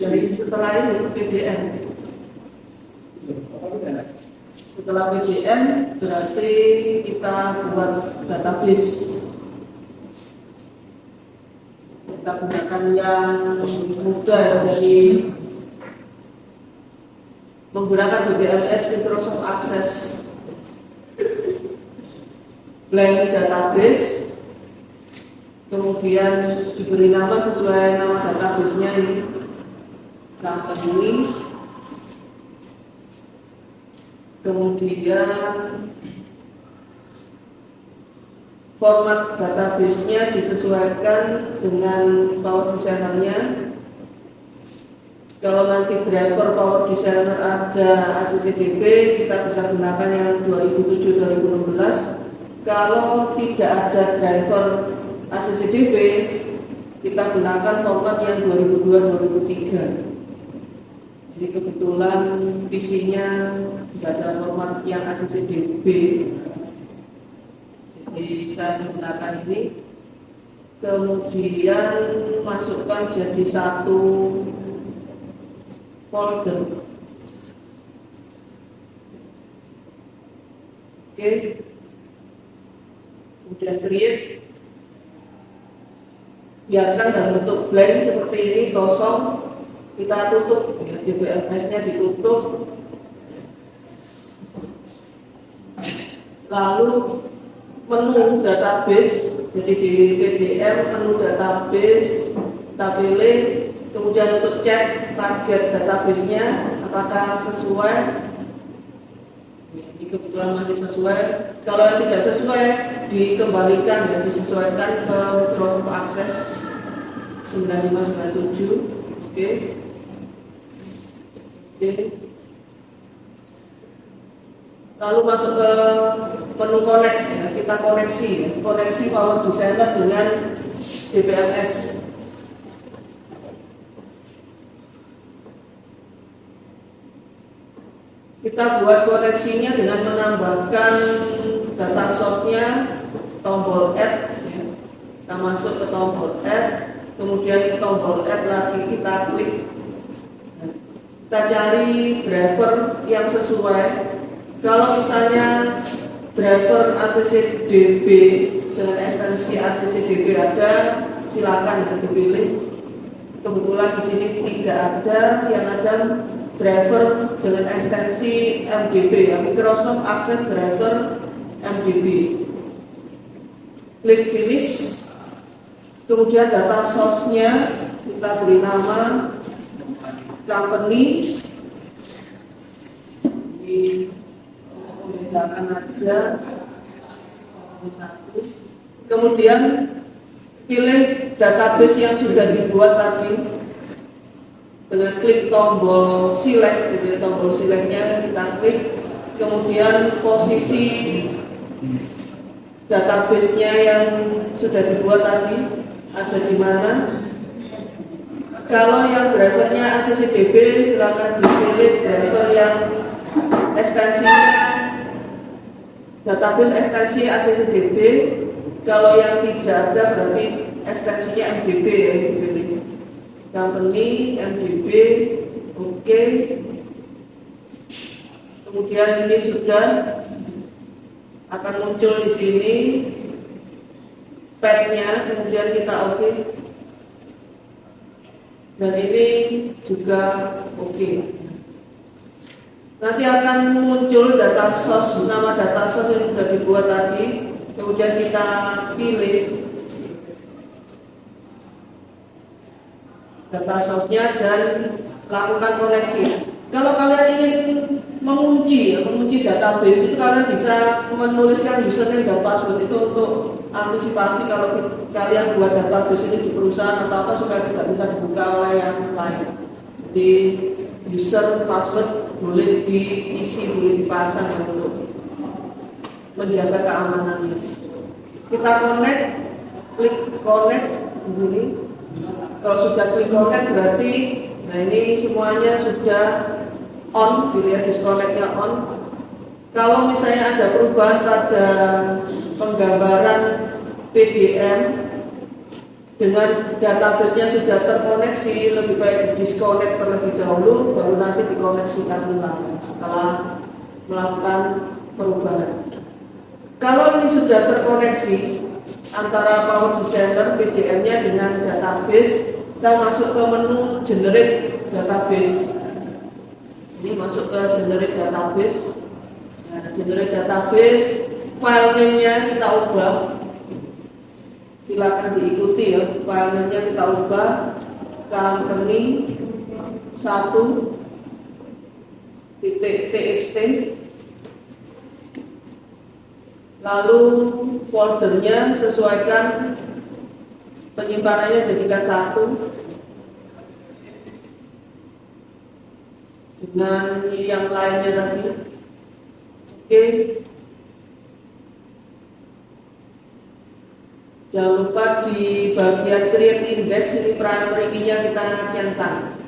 Jadi setelah ini PDM. Setelah PDM berarti kita buat database. Kita gunakan yang mudah dari menggunakan DBMS Microsoft Access blank database, kemudian diberi nama sesuai nama database-nya ini company, kemudian format database-nya disesuaikan dengan Power Designer-nya. Kalau nanti driver Power Designer ada ACCDB, kita bisa gunakan yang 2007-2016. Kalau tidak ada driver ACCDB, kita gunakan format yang 2002-2003. Jadi kebetulan PC-nya tidak ada format yang ACCDB. Jadi saya menggunakan ini, kemudian masukkan jadi satu folder. Oke, kemudian create, biarkan dalam bentuk blank seperti ini, kosong. Kita tutup, DBMS-nya ditutup, lalu menu database, jadi di PDM menu database kita pilih, kemudian untuk cek target database-nya apakah sesuai. Ini kebetulan masih sesuai. Kalau yang tidak sesuai dikembalikan, ya disesuaikan ke Microsoft Access 9597. Oke. Lalu masuk ke menu connect, ya. Kita koneksi, ya. Koneksi Power Designer dengan DBMS. Kita buat koneksinya dengan menambahkan data source-nya, tombol add, ya. Kita masuk ke tombol add, kemudian di tombol add lagi kita klik. Kita cari driver yang sesuai. Kalau misalnya driver ACCDB dengan ekstensi ACCDB ada, silakan dipilih. Kebetulan di sini tidak ada, yang ada driver dengan ekstensi MDB, ya, Microsoft Access Driver MDB. Klik finish, kemudian data source-nya kita beri nama company. Membedakan aja satu. Kemudian pilih database yang sudah dibuat tadi dengan klik tombol select, gitu ya, tombol selectnya kita klik, kemudian posisi database-nya yang sudah dibuat tadi ada di mana. Kalau yang drivernya ACCDB, silakan dipilih driver yang ekstensinya database ekstensi ACCDB. Kalau yang tidak ada berarti ekstensinya MDB, ya, dipilih company MDB. Oke. Kemudian ini sudah akan muncul di sini pad-nya, kemudian kita oke. Dan ini juga oke. Nanti akan muncul data source, nama data source yang sudah dibuat tadi, kemudian kita pilih data source-nya dan lakukan koneksi. Kalau kalian ingin mengunci database, itu kalian bisa menuliskan username dan password itu untuk antisipasi kalau kalian buat database ini di perusahaan atau apa supaya tidak bisa dibuka oleh yang lain. Jadi user password boleh diisi, boleh dipasang untuk menjaga keamanannya. Kita connect, klik connect begini. Kalau sudah klik connect berarti, nah ini semuanya sudah on, gitu ya, disconnect-nya on. Kalau misalnya ada perubahan pada penggambaran PDM dengan database-nya sudah terkoneksi, lebih baik disconnect terlebih dahulu, baru nanti dikoneksikan ulang setelah melakukan perubahan. Kalau ini sudah terkoneksi antara Power Designer PDM-nya dengan database, kita masuk ke menu Generate Database. Ini masuk ke Generate Database. Nah, Generate Database, file name-nya kita ubah. Silakan diikuti ya, file name-nya kita ubah company 1.txt. Lalu foldernya sesuaikan penyimpanannya, jadikan 1 dengan yang lainnya tadi. Oke. Jangan lupa di bagian create index ini primary key-nya kita centang.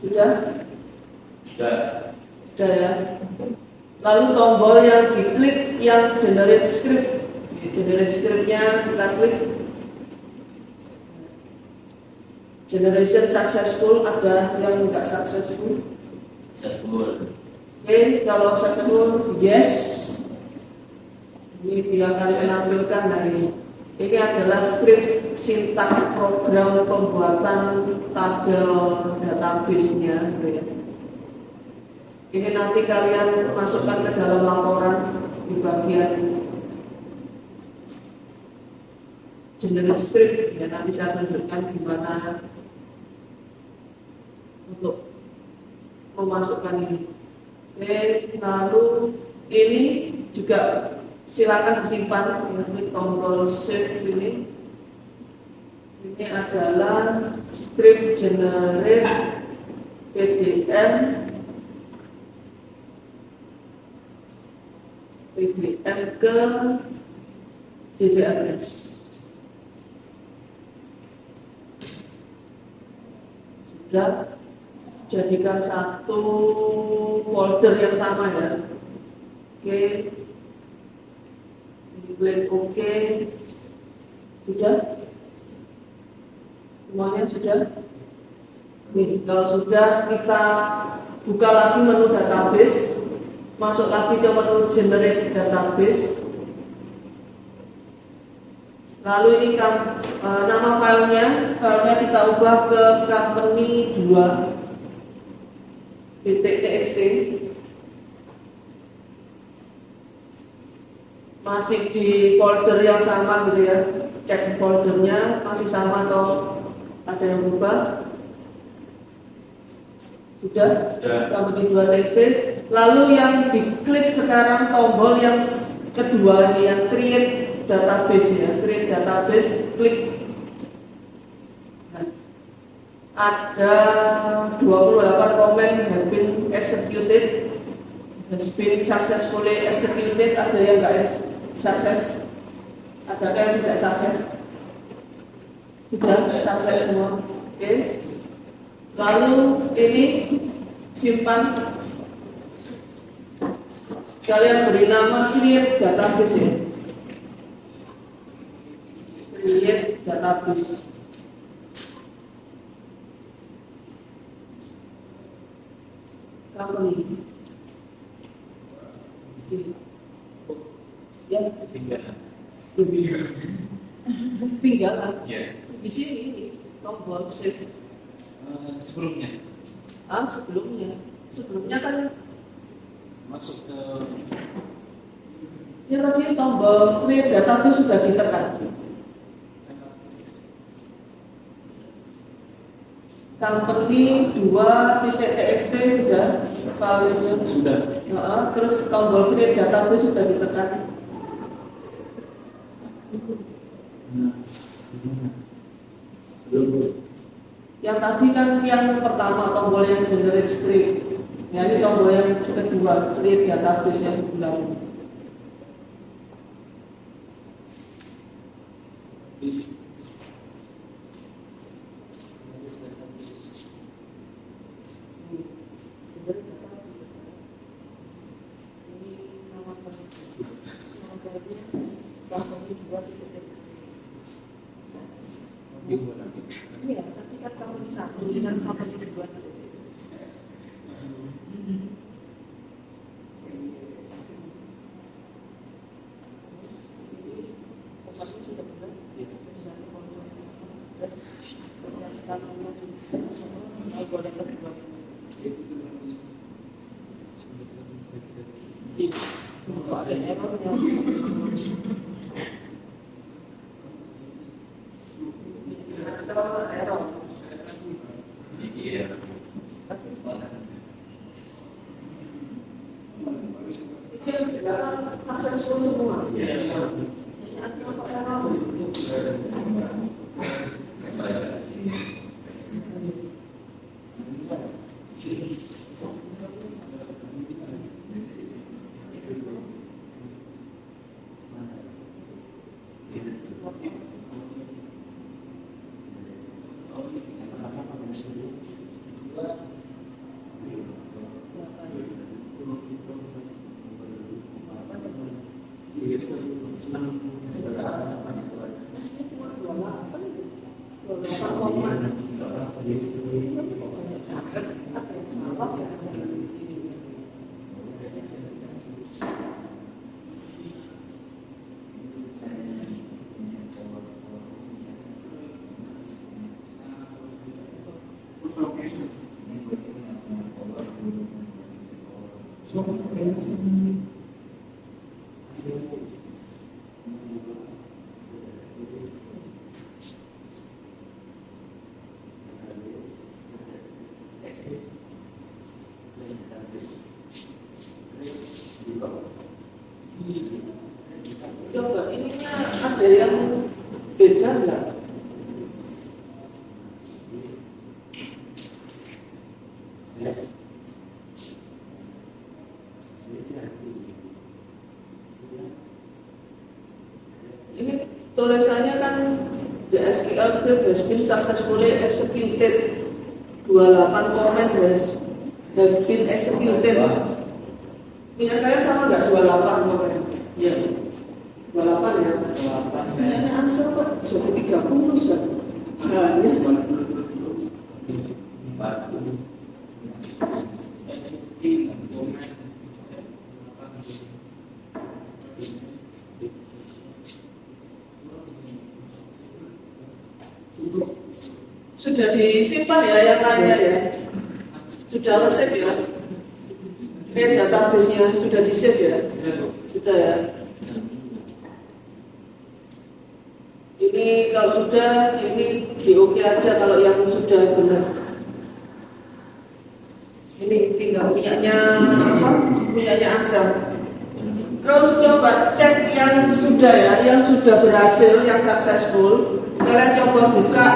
Sudah? Sudah. Sudah ya. Lalu tombol yang diklik yang generate script. Generate script-nya kita klik. Generation successful, ada yang enggak successful. Successful. Oke, kalau successful, yes. Ini dia akan menampilkan dari ini adalah script sintak program pembuatan tabel database-nya. Gitu ya. Ini nanti kalian masukkan ke dalam laporan di bagian generate script. Ya, nanti saya tunjukkan gimana untuk memasukkan ini. Oke, lalu ini juga silakan disimpan. Ini tombol save ini. Ini adalah script generate PDM ke DBRS. Sudah, jadikan satu folder yang sama ya. Oke, klik OK. Sudah, semuanya sudah. Nih, kalau sudah, kita buka lagi menu database, masuk lagi ke menu generate database. Lalu ini nama filenya kita ubah ke company 2.txt. Masih di folder yang sama gitu ya. Cek foldernya masih sama atau ada yang berubah. Sudah. Company 2.txt. Lalu yang diklik sekarang tombol yang kedua ini yang create database ya, create database, klik. Nah, ada 28 komen have been executed, has been successfully executed. Ada yang enggak sukses, ada yang tidak sukses. Sudah sukses semua. Oke. Lalu ini simpan. Kalian beri nama create database ya. Create database. Company. Ya, tinggalan. Ya. Di sini ini tombol save. Sebelumnya. Sebelumnya kan masuk ke ya tadi tombol create database sudah ditekan. Company 2.txt sudah, filenya sudah. Terus tombol create database sudah ditekan. Yang tadi kan yang pertama tombol yang generate script. Ya, ini tombol yang kedua create database yang sebelumnya. Iya, tapi kan kamu satu dengan kamu dibuat. Coba ininya ada yang beda nggak? Ini tulisannya kan the SQL script has been successfully executed. 28 comment have been executed. Minat kalian sama nggak 28 comment? Iya. 28 ya? 28. Kayaknya answer kok jadi 30 Ustaz. Hanya sudah disimpan ya yang lainnya ya? Sudah resep ya? Ini database-nya sudah di-save ya? Sudah ya? Ini kalau sudah, ini di-oke aja kalau yang sudah benar. Ini tinggal punyanya apa? Punyanya Ansel. Terus coba cek yang sudah ya, yang sudah berhasil, yang successful. Kalian coba buka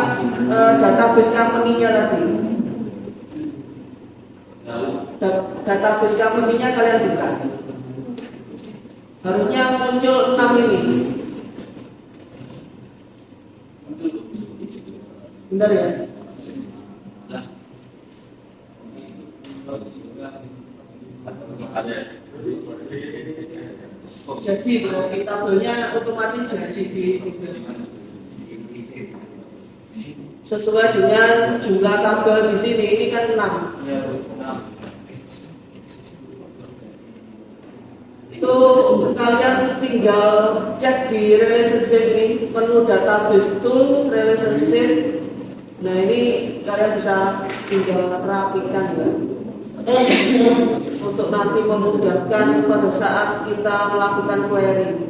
database company-nya lagi. Database company-nya kalian buka. Harusnya muncul 6 ini. Benar ya? Jadi berarti tabelnya otomatis jadi di sesuai dengan jumlah tabel di sini. Ini kan 6. Itu kalian tinggal cek di relationship ini, menu database tool relationship. Nah ini kalian bisa tinggal rapikan ya. Untuk nanti memudahkan pada saat kita melakukan query.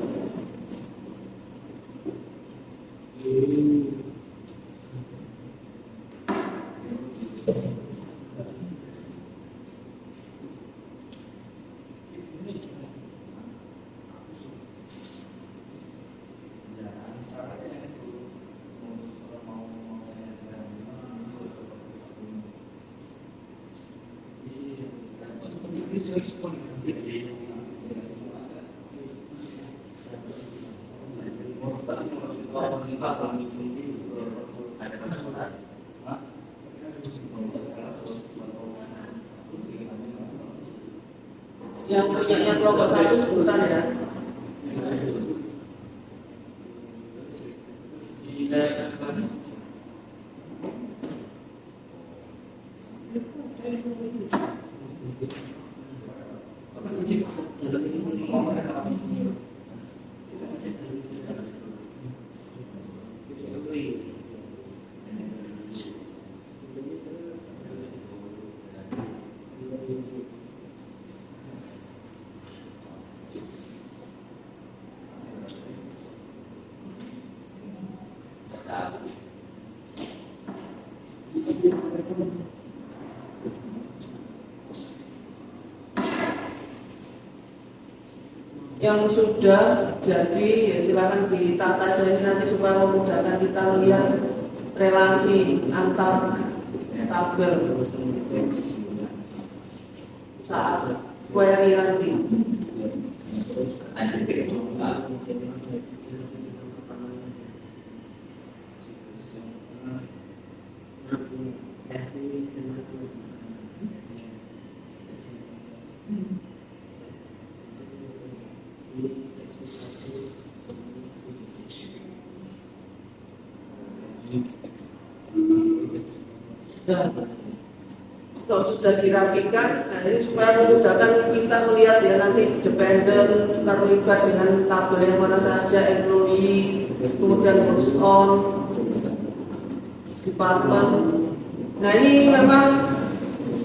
Yang punyanya kelompok 1 sebentar ya. Yang sudah jadi ya silakan ditata jadi nanti supaya memudahkan kita melihat relasi antar tabel saat query nanti. Kalau sudah dirapikan, nah ini supaya memudahkan kita melihat ya nanti dependent terlibat dengan tabel yang mana saja, employee, kemudian goes on, department. Nah ini memang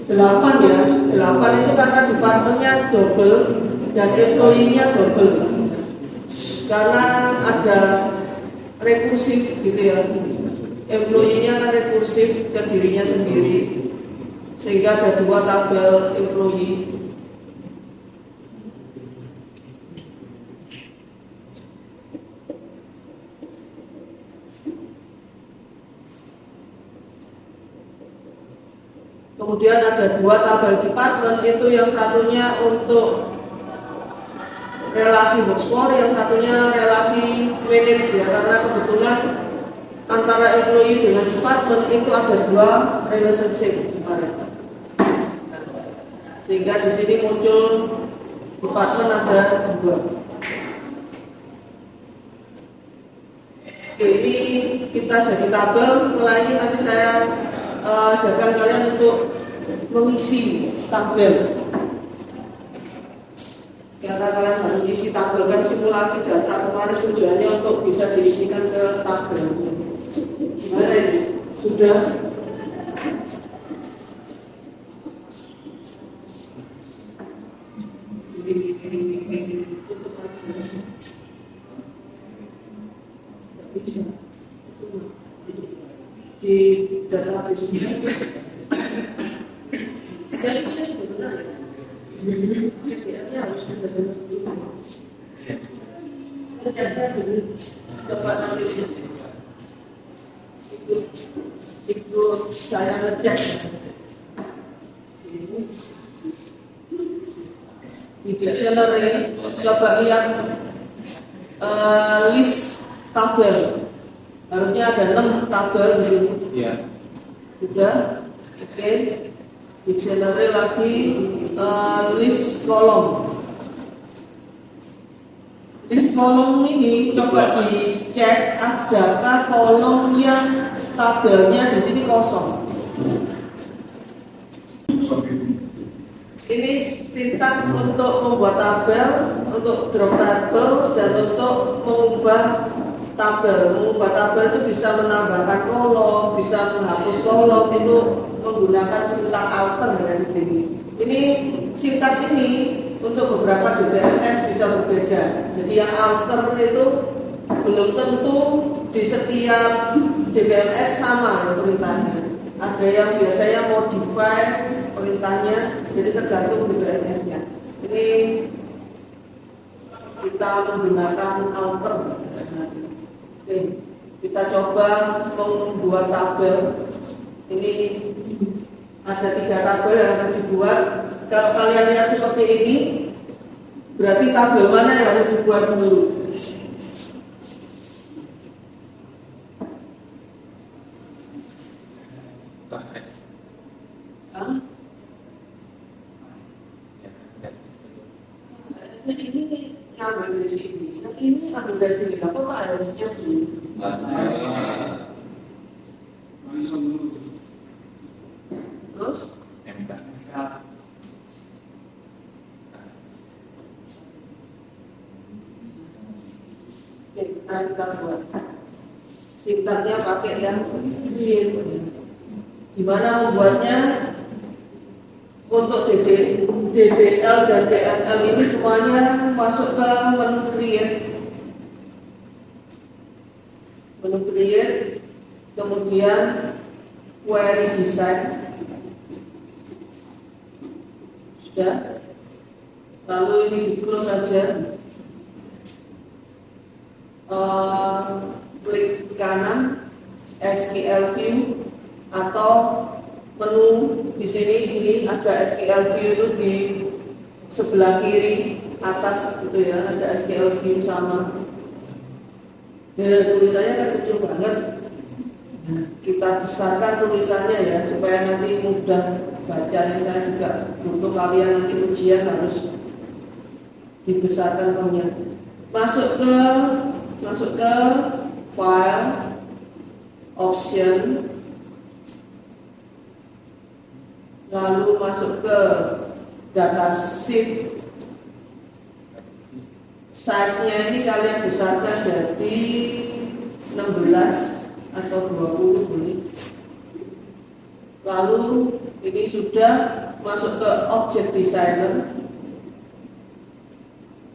8 ya, 8 itu karena departmentnya double dan employee-nya double karena ada rekursif gitu ya. Employee-nya kan rekursif ke dirinya sendiri sehingga ada 2 tabel employee. Kemudian ada 2 tabel department, itu yang satunya untuk relasi workforce, yang satunya relasi manage ya, karena kebetulan antara employee dengan department itu ada 2 relationship kemarin. Sehingga di sini muncul department ada 2. Oke, ini kita jadi tabel. Setelah ini nanti saya ajarkan kalian untuk mengisi tabel. Karena kalian harus isi tabel, kan simulasi data kemarin tujuannya untuk bisa diisikan ke tabel. Gimana ini? Sudah? Di database ini dan ini benar ya, harus benar dulu. Ternyata dulu coba nanti ikut saya ngecek di dictionary, coba lihat list tabel. Harusnya ada 6 tabel di sini. Iya. Sudah. Oke. Dictionary lagi list kolom. List kolom ini coba dicek adakah kolom yang tabelnya di sini kosong. Ini sintaks untuk membuat tabel, untuk drop tabel dan untuk mengubah tabel. Mengubah tabel itu bisa menambahkan kolom, bisa menghapus kolom, itu menggunakan sintaks alter ya di sini. Ini sintaks ini untuk beberapa DBMS bisa berbeda. Jadi yang alter itu belum tentu di setiap DBMS sama perintahnya. Ada yang biasanya modify perintahnya, jadi tergantung DBMS-nya. Ini kita menggunakan alter. Oke, kita coba membuat tabel. Ini ada 3 tabel yang akan dibuat. Kalau kalian lihat seperti ini, berarti tabel mana yang harus dibuat dulu? Ini ngambil dari sini, ini ngambil dari sini. Apa harusnya dulu? Terus? Sekarang kita buat sintaknya pakai yang create. Gimana membuatnya? Untuk DDL dan DML ini semuanya masuk ke menu create. Menu create, kemudian query design. Sudah. Lalu ini di close saja. Klik kanan SQL view atau menu di sini ini ada SQL view itu di sebelah kiri atas gitu ya, ada SQL view sama. Ya, tulisannya kan kecil banget. Kita besarkan tulisannya ya supaya nanti mudah bacanya. Saya juga untuk kalian nanti ujian harus dibesarkan punya. Masuk ke file option, lalu masuk ke datasheet. Size-nya ini kalian besarkan jadi 16 atau 20 boleh. Lalu ini sudah masuk ke object designer.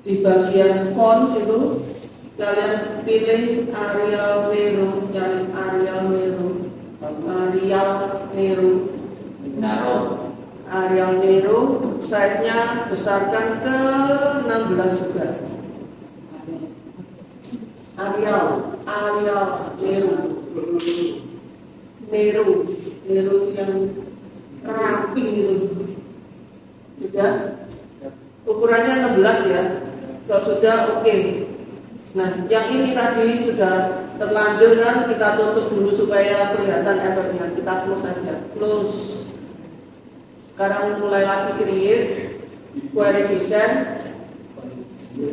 Di bagian font itu kalian pilih Arial Nero, cari Arial Nero, size-nya besarkan ke 16 juga. Arial Nero yang ramping gitu. Sudah? Ukurannya 16 ya. Kalau sudah oke. Nah, yang ini tadi sudah terlanjur kan, kita tutup dulu supaya kelihatan efeknya. Kita close saja. Close. Sekarang mulai lagi create, query design,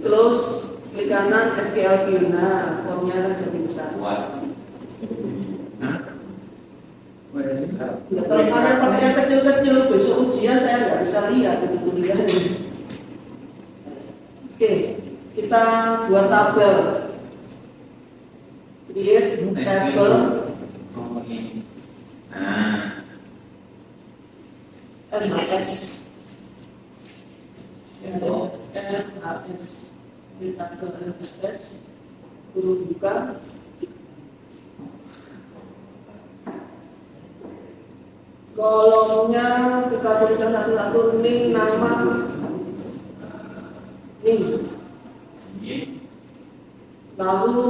close, klik kanan SQL view. Nah, formnya akan jadi besar. Ya, kalau kalian pakai yang kecil-kecil, besok ujian saya nggak bisa lihat itu tulisannya. Oke, kita buat tabel. Create table. NHS. Di tabel NHS. Huruf buka. Kolomnya kita tuliskan satu-satu, ning, nama, ning. Lalu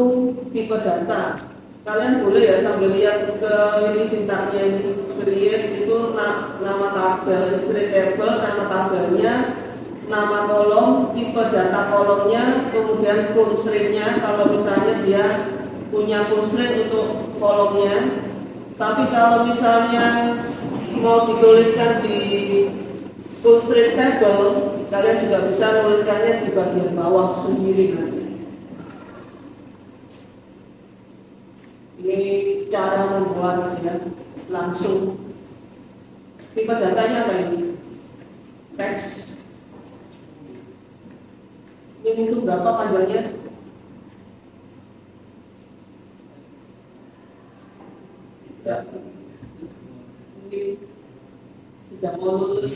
tipe data. Kalian boleh ya sambil lihat ke ini sintaknya ini. Create itu nama tabel, create table, nama tabelnya, nama kolom, tipe data kolomnya, kemudian constraint-nya kalau misalnya dia punya constraint untuk kolomnya. Tapi kalau misalnya mau dituliskan di constraint table, kalian juga bisa menuliskannya di bagian bawah sendiri nanti. Ini cara membuat ya, langsung. Tipe datanya apa ini? Teks. Ini itu berapa panjangnya? Ya. Ini sudah mau lulus.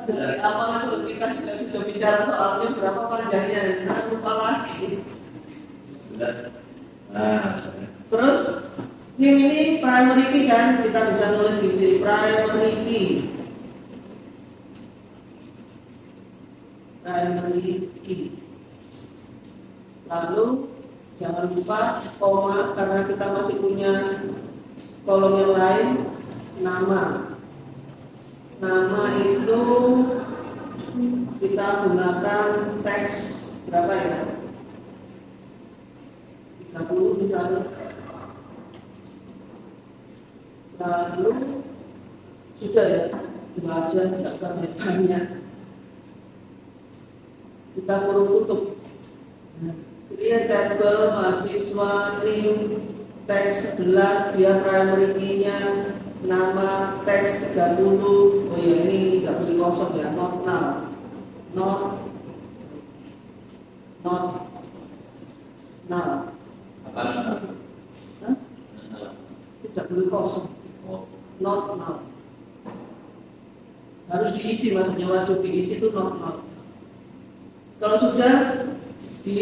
Dari awal itu kita juga sudah bicara soalnya berapa panjangnya, sekarang lupa lagi. Terus ini primary key kan, kita bisa nulis di sini primary key. Lalu jangan lupa koma karena kita masih punya kolom yang lain. Nama itu kita gunakan teks berapa ya? 30 misalnya. Lalu sudah ya, dua aja tidak terlalu banyak. Kita kurung tutup. Create table mahasiswa ning teks 11, dia primary key-nya nama teks 30. Oh ya, ini tidak boleh kosong ya, not not null. Apa nama? Hah? Nama. Tidak boleh kosong. Oh, Not null. Harus diisi, maksudnya wajib diisi itu not null. Kalau sudah di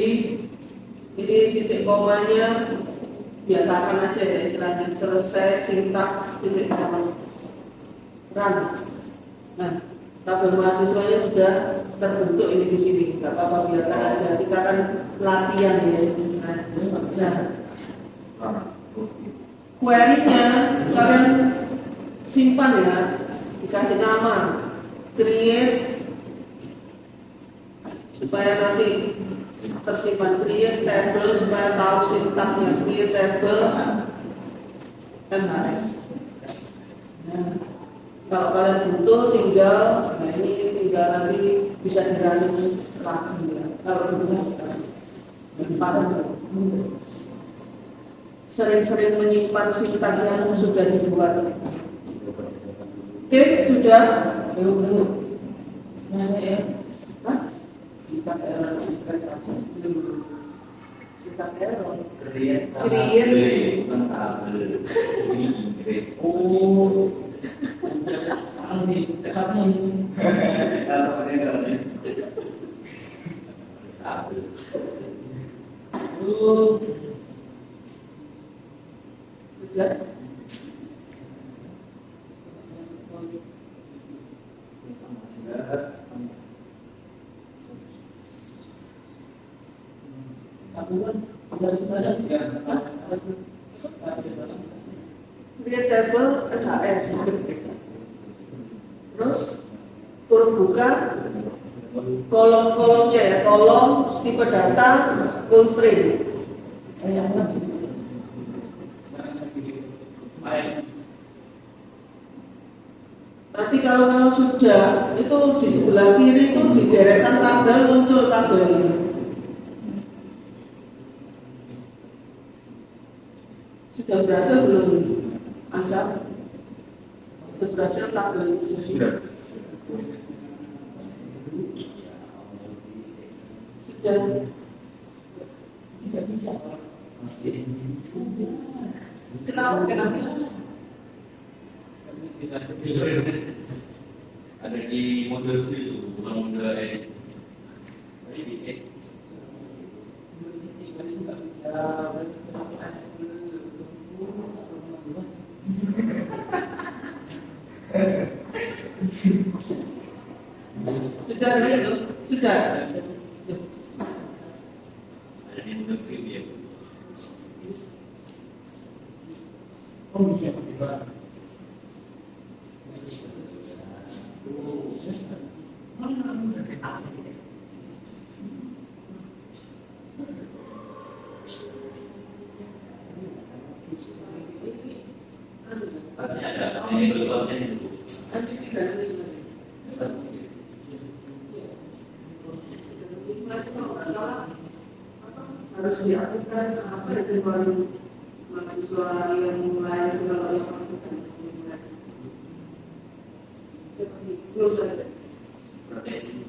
ini titik komanya biasakan aja ya istilahnya, selesai sintak titik koma run. Nah, tabel mahasiswanya sudah terbentuk ini di sini, nggak apa-apa, biarkan aja, kita kan latihan ya. Nah, query-nya kalian simpan ya, dikasih nama, create supaya nanti tersimpan, create table supaya tahu sintaksnya, create table MHS. Nah, kalau kalian butuh tinggal, nah ini tinggal nanti bisa dirunning lagi ya. Kalau butuh sering-sering menyimpan sintaks yang sudah dibuat. Oke, sudah belum. Nah, ya. Hah? Sintak error. Sintak error. create bukan tabel. Ini Inggris. Oh. Tabel. Sudah. Create table MHS. Terus huruf buka kolom-kolomnya ya, kolom tipe data constraint. Nanti kalau memang sudah itu di sebelah kiri itu di deretan tabel muncul tabel ini. Sudah berhasil belum? Ansar? Sudah berhasil tabel ini? Sudah. Tidak bisa. Kenapa? Ada di model itu, bukan model edit. Sudah dulu, sudah. Ada di model ya. Pasti ada. Ini sebabnya itu. Harus diaktifkan apa itu baru mahasiswa yang mulai kalau yang close aja. Proteksi.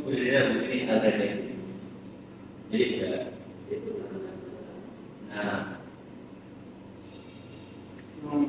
Budaya ini ada redaksi. Jadi tidak. Nah, mau.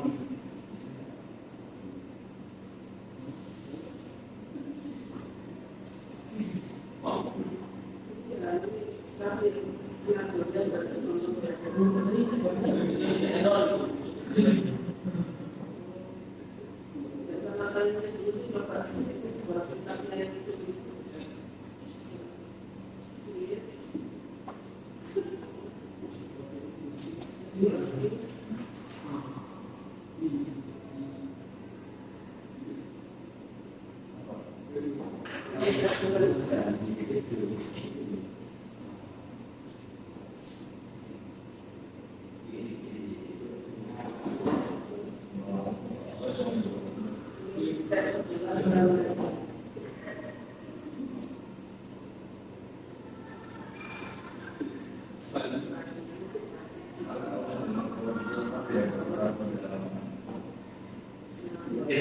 Oke.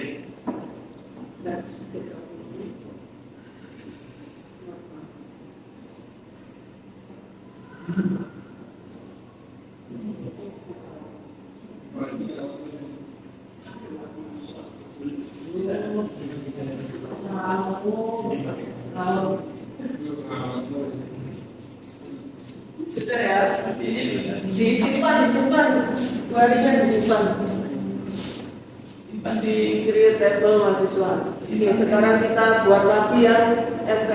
Sudah ya, Ini disimpan, query-nya disimpan. simpan di Create table mahasiswa. Oke, sekarang kita buat lagi yang MK.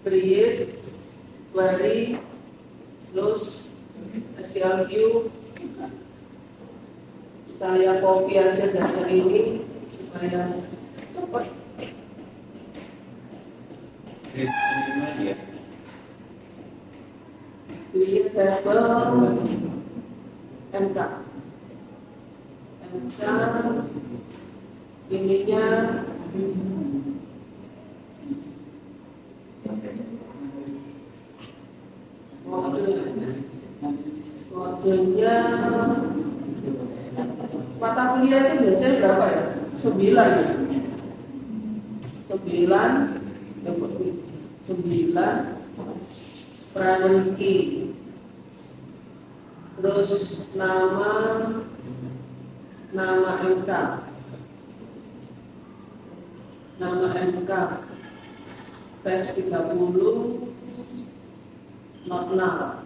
Create query close SQL view. Saya copy aja data ini supaya cepat. ya. Create table MK. MK ininya kodenya mata kuliah itu biasanya berapa ya? 9 ya? 9 primary key, terus nama MK, teks 30, not now.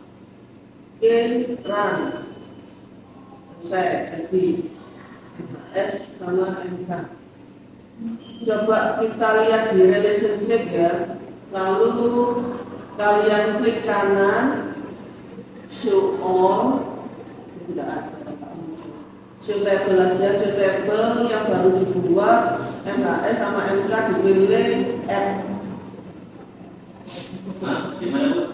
Oke, run. Saya jadi S sama MK. Coba kita lihat di relationship ya. Lalu kalian klik kanan, show all, tidak ada. Show table aja, show table yang baru dibuat, MHS sama MK dipilih add. Nah, gimana Bu?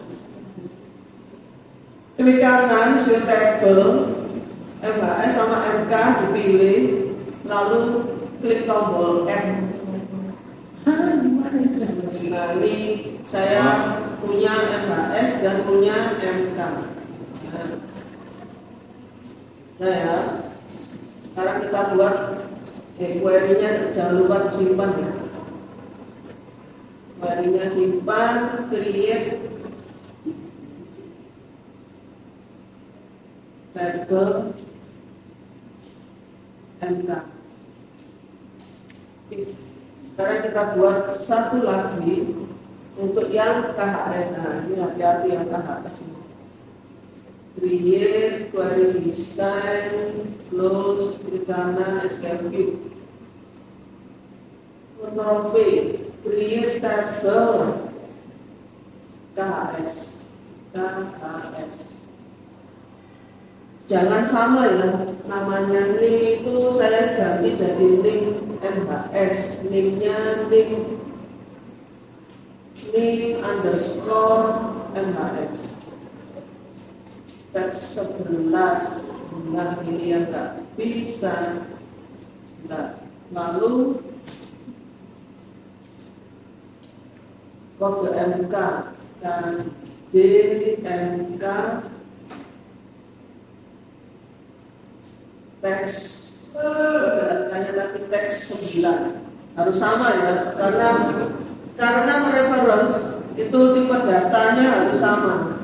Klik kanan, show table, MHS sama MK dipilih, lalu klik tombol add. Nah, ini saya punya MHS dan punya MK. Nah ya, sekarang kita buat query-nya, jangan lupa disimpan ya. Query-nya simpan, create table MK. Sekarang kita buat satu lagi untuk yang KHS. Nah, ini hati-hati yang KHS. Create query design, close, klik kanan, SQL view. Ctrl V, create table KHS. Jangan sama ya, namanya link itu saya ganti jadi link MHS, linknya link underscore MHS. Teks 11. Nah, ini yang nggak bisa. Nah, lalu kode MK dan DMK teks hanya tadi teks 9 harus sama ya, karena reference itu tipe datanya harus sama.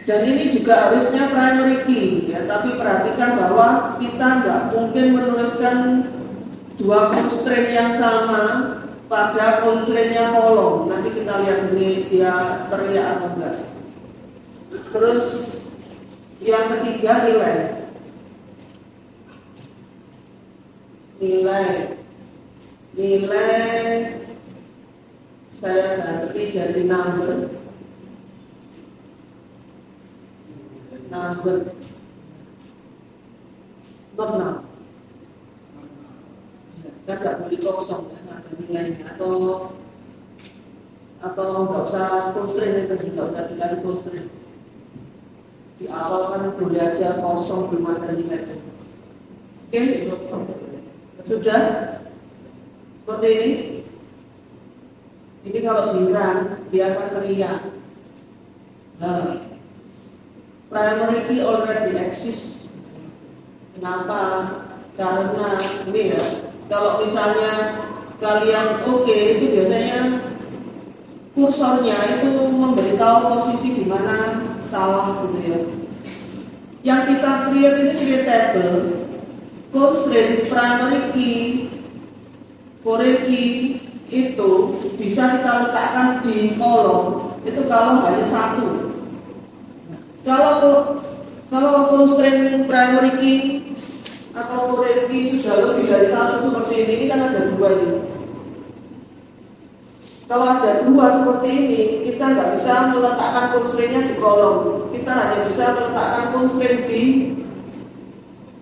Dan ini juga harusnya primary key ya, tapi perhatikan bahwa kita nggak mungkin menuliskan dua constraint yang sama pada constraint-nya kolom. Nanti kita lihat ini dia teriak atau enggak. Terus yang ketiga nilai saya ganti jadi number not now. Kita nggak boleh kosong kan, ada nilainya atau nggak usah constraint, itu nggak usah dikasih constraint. Di awal kan boleh aja kosong, belum ada nilai. Oke, sudah seperti ini. Ini kalau di run dia akan meriah. Nah, primary key already exists. Kenapa? Karena ini ya, kalau misalnya kalian oke, itu biasanya kursornya itu memberitahu posisi di mana salah gitu ya. Yang kita create ini create table, constraint, primary key, foreign key itu bisa kita letakkan di kolom itu kalau hanya satu. Kalau constraint primary key atau foreign key sudah lebih dari satu seperti ini kan ada dua ini. Kalau ada dua seperti ini, kita nggak bisa meletakkan constraint-nya di kolom. Kita hanya bisa meletakkan constraint di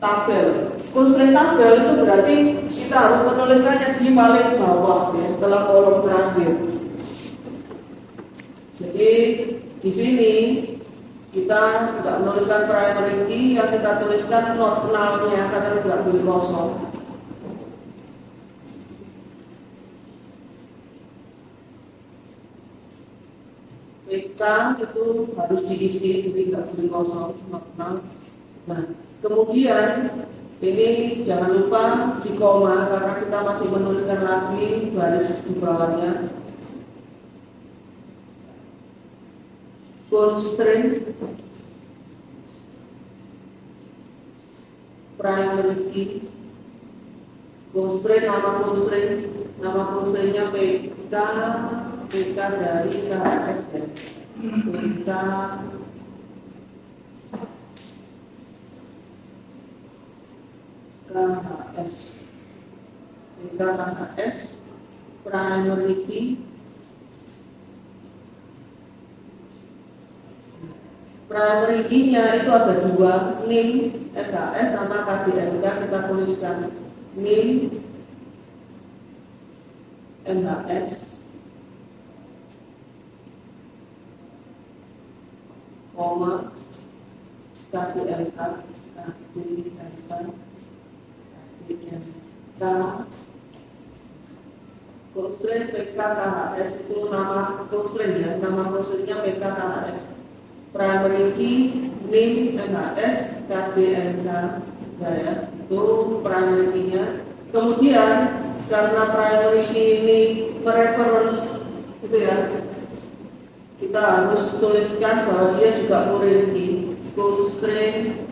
tabel. Constraint tabel itu berarti kita harus menuliskannya di paling bawah ya, setelah kolom terakhir. Jadi di sini kita nggak menuliskan primary key, yang kita tuliskan not null-nya karena nggak boleh kosong. PK itu harus diisi, jadi nggak boleh kosong, not null. Nah, kemudian ini jangan lupa di koma karena kita masih menuliskan lagi baris di bawahnya. Constraint primary key, constraint nama constraintnya PK dari KHS ya. PK KHS primary key. Primary key-nya itu ada dua, NIM, FHS sama KDMK. Kita tuliskan NIM, MHS, koma, KDMK, constraint PKKHS itu nama constraint ya, nama constraintnya PKKHS. Primary key, NIM, MHS, KDMK ya, itu primary key-nya. Kemudian karena primary key ini mereference gitu ya, kita harus tuliskan bahwa dia juga foreign key. Constraint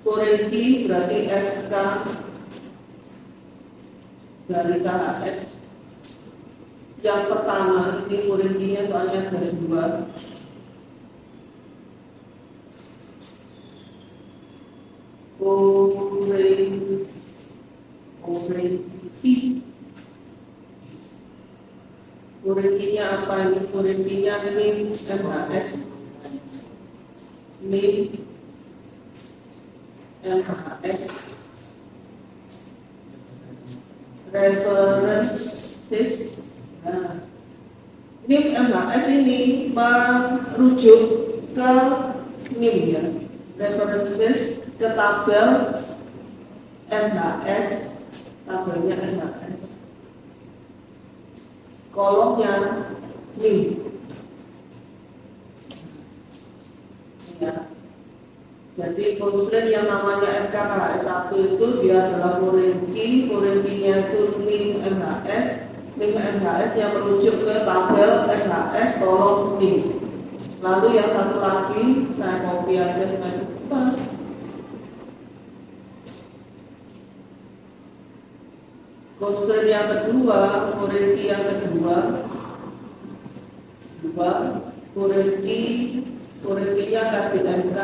foreign key berarti FK dari KHS. Yang pertama ini foreign key-nya soalnya ada dua. Foreign key. Foreign key-nya apa ini? Foreign key-nya NIM, MHS, NIM, MHS, references. Nah, NIM MHS ini merujuk ke NIM ya, references ke tabel MHS, tabelnya MHS, kolomnya NIM ya. Jadi constraint yang namanya FKKHS1 itu dia adalah foreign key-nya itu NIM MHS. NIM MHS yang merujuk ke tabel MHS kolom NIM. Lalu yang satu lagi saya copy aja supaya cepat. Constraint yang kedua, foreign key yang kedua, foreign key-nya KDMK,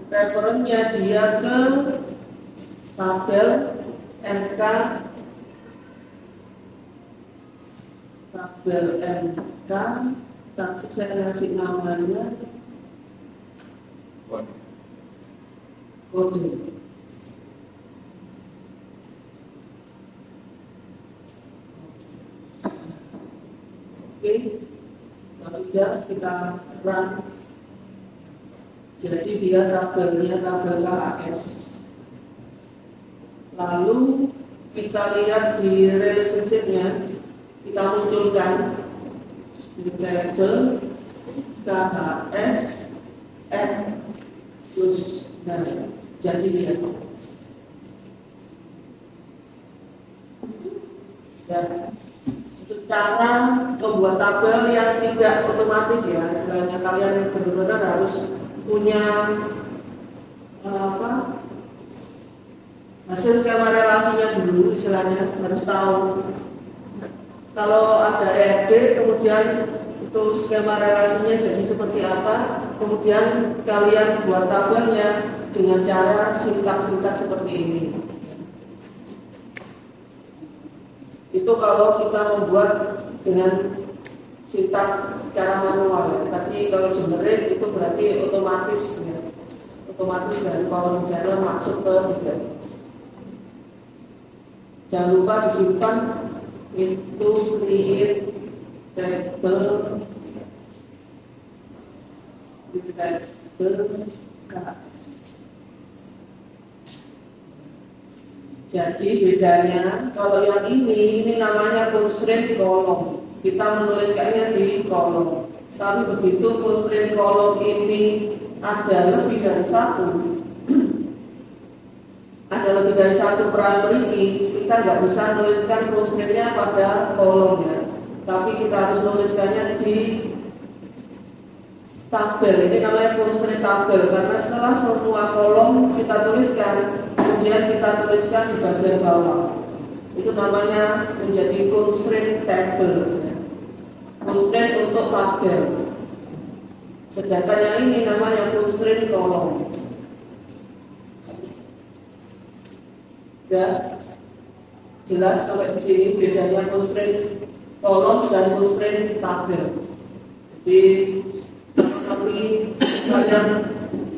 referennya dia ke tabel MK, tapi saya ngasih namanya kode. Oke, kalau sudah kita run. Jadi dia tabelnya tabel KHS. Lalu kita lihat di relationship-nya, kita munculkan di tabel KHS N plus. Nah, jadi lihat. Dan untuk cara membuat tabel yang tidak otomatis ya, istilahnya kalian benar-benar harus punya hasil skema relasinya dulu, istilahnya harus tahu. Kalau ada EFD, kemudian itu skema relasinya jadi seperti apa, kemudian kalian buat tabelnya dengan cara sintaks-sintaks seperti ini. Itu kalau kita membuat dengan sintaks secara manual ya. Tadi kalau generate itu berarti otomatis ya. Otomatis dari Power Designer masuk ke database. Jangan lupa disimpan itu create table Jadi bedanya kalau yang ini namanya constraint column. Kita menuliskannya di kolom. Tapi begitu constraint column ini ada lebih dari satu, ada lebih dari satu primary key, kita nggak bisa menuliskan constraint-nya pada kolomnya, tapi kita harus menuliskannya di tabel. Ini namanya constraint tabel karena setelah semua kolom kita tuliskan, kemudian kita tuliskan di bagian bawah. Itu namanya menjadi constraint table. Constraint untuk tabel. Sedangkan yang ini namanya constraint kolom. Ya, jelas sampai di sini bedanya constraint kolom dan constraint tabel. Jadi nanti kalian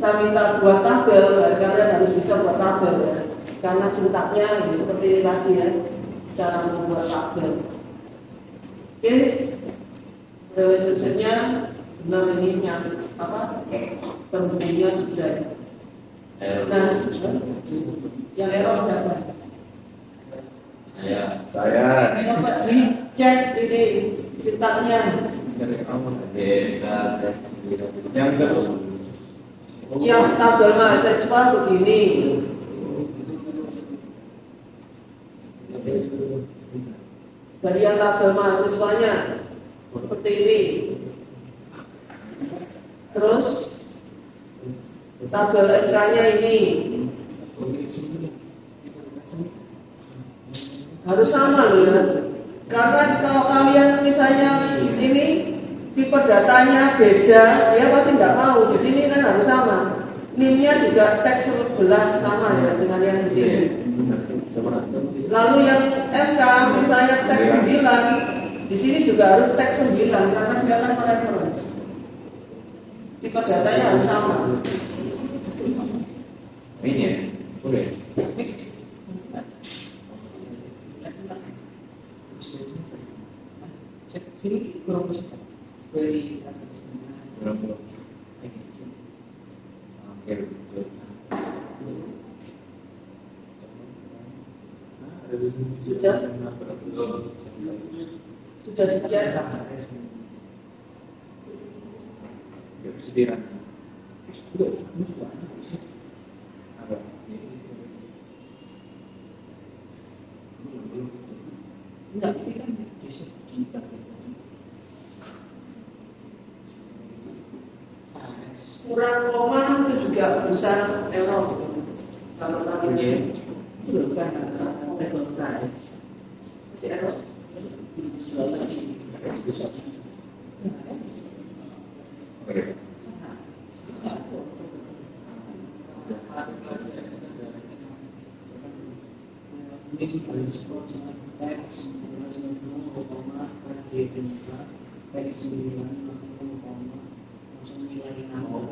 saya minta buat tabel, kalian harus bisa buat tabel ya. Karena sintaknya seperti ini tadi ya, cara membuat tabel. Oke, relationship-nya benar ini terbuktinya sudah. Nah, yang error siapa? Saya. Coba dicek ini sintaknya. Yang tabel mahasiswa begini. Dari yang tabel mahasiswanya seperti ini. Terus tabel MK-nya ini harus sama loh ya. Karena kalau kalian misalnya ini tipe datanya beda, dia pasti nggak mau. Jadi ini kan harus sama. NIM-nya juga teks 11 sama ya dengan yang di sini. Lalu yang MK misalnya teks 9, di sini juga harus teks 9 karena dia kan reference. Tipe datanya harus sama. Ini ya, boleh. Ini kurang dari sudah dicetak. Sediran. enggak, ini kan bisa kita. Kurang koma itu juga bisa error. Kalau tadi bukan table size, masih error. Oke. Ini disebut teks 11 koma teks 9 koma langsung nilai 6.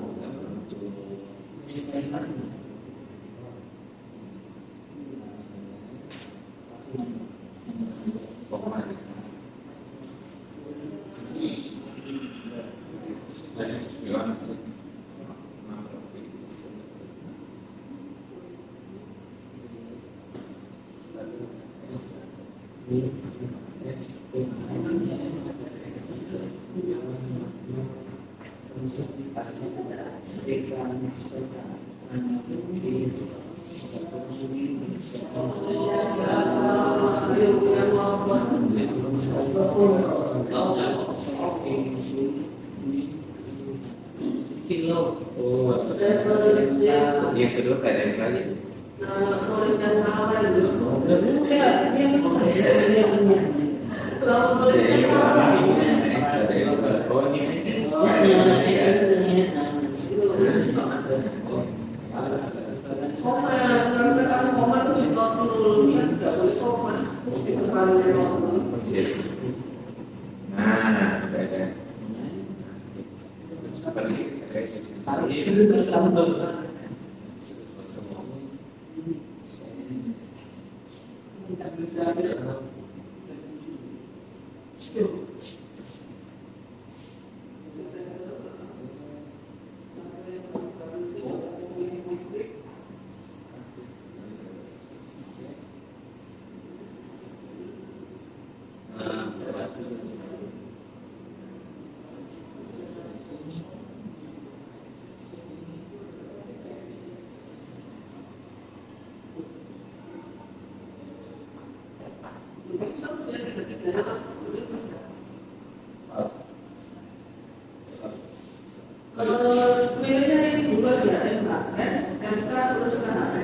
Kilo. Oh, yang kedua kayak lagi. Bolehnya salah itu. Ya, dia masuk Kalau bolehnya salah. Oh, ini. Koma, sampai kamu koma itu di nol kan nggak boleh koma. Itu kalau nol. Nah, ada. Seperti kayak terus kamu Milihnya ini dulu aja, MK terus KHP.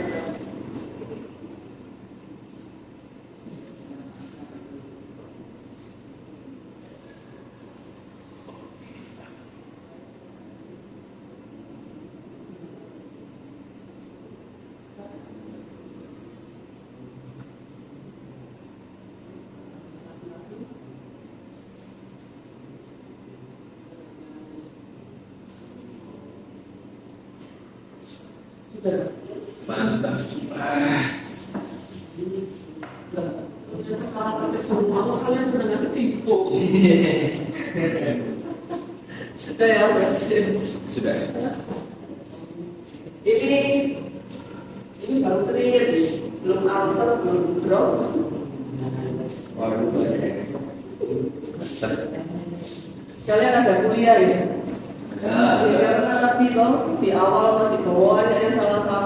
mantap. Ternyata salah pakai semua, kalian sudah nggak ketipu. Sudah ya, berhasil. Sudah. Ini baru clear, belum alter, belum drop. Waduh, Kalian ada kuliah ya? Ada. Karena tadi loh di awal masih bawa aja yang salah-salah.